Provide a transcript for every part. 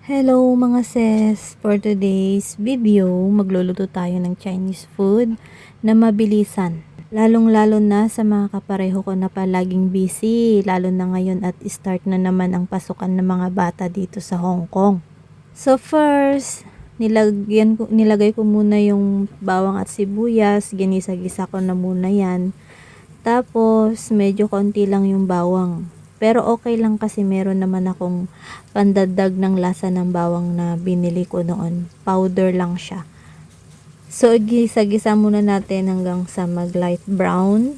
Hello mga sis! For today's video, magluluto tayo ng Chinese food na mabilisan. Lalong-lalo na sa mga kapareho ko na palaging busy, lalo na ngayon at start na naman ang pasukan ng mga bata dito sa Hong Kong. So first, nilagay ko muna yung bawang at sibuyas, ginisa-gisa ko na muna yan. Tapos, medyo konti lang yung bawang. Pero okay lang kasi meron naman akong pandagdag ng lasa ng bawang na binili ko noon. Powder lang siya. So, gisa-gisa muna natin hanggang sa mag light brown.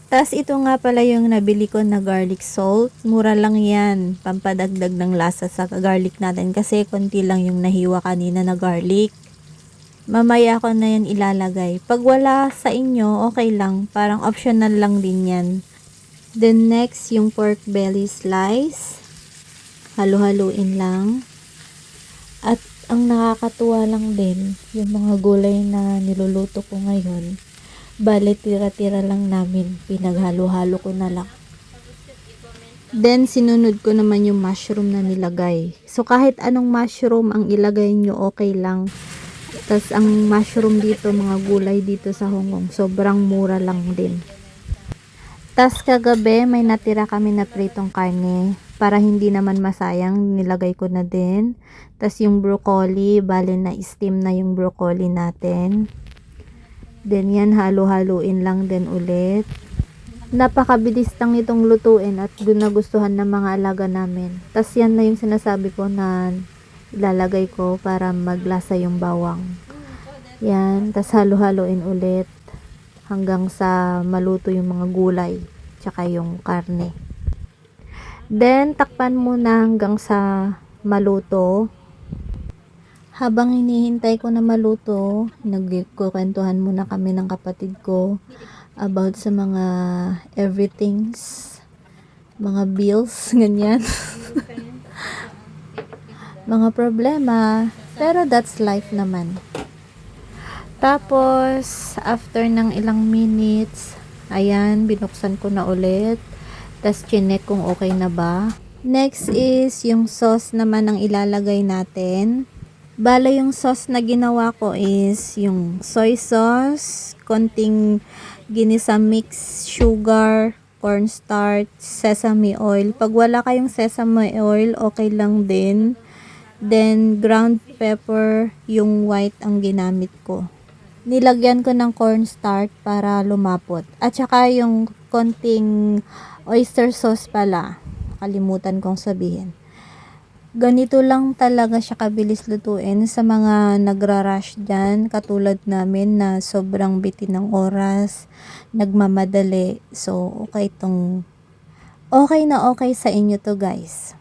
Tapos, ito nga pala yung nabili ko na garlic salt. Mura lang yan. Pampadagdag ng lasa sa garlic natin kasi konti lang yung nahiwa kanina na garlic. Mamaya ko na yan ilalagay. Pag wala sa inyo, okay lang. Parang optional lang din yan. Then next, yung pork belly slice. Halo-haluin lang. At ang nakakatuwa lang din, yung mga gulay na niluluto ko ngayon, bale tira-tira lang namin. Pinaghalo-halo ko na lang. Then, sinunod ko naman yung mushroom na nilagay. So, kahit anong mushroom ang ilagay nyo, okay lang. Tapos, ang mushroom dito, mga gulay dito sa Hong Kong, sobrang mura lang din. Tas kagabi may natira kami na pritong karne para hindi naman masayang, nilagay ko na din. Tas yung broccoli, bale na steam na yung broccoli natin. Then yan, halo-haluin lang din ulit. Napakabilis lang itong lutuin at nagustuhan ng mga alaga namin. Tas yan na yung sinasabi ko na ilalagay ko para maglasa yung bawang. Yan, tas halo-haluin ulit hanggang sa maluto yung mga gulay tsaka yung karne. Then takpan muna hanggang sa maluto. Habang hinihintay ko na maluto, nagkukwentuhan muna kami ng kapatid ko about sa mga everythings, mga bills, ganyan. Mga problema, pero that's life naman. Tapos, after ng ilang minutes, ayan, binuksan ko na ulit. Tapos, chinek kung okay na ba. Next is, yung sauce naman ang ilalagay natin. Bale, yung sauce na ginawa ko is, yung soy sauce, konting ginisa mix, sugar, cornstarch, sesame oil. Pag wala kayong sesame oil, okay lang din. Then, ground pepper, yung white ang ginamit ko. Nilagyan ko ng cornstarch para lumapot. At saka yung konting oyster sauce pala. Kalimutan kong sabihin. Ganito lang talaga siya kabilis lutuin sa mga nagra-rush dyan. Katulad namin na sobrang bitin ng oras. Nagmamadali. So, okay na okay sa inyo to guys.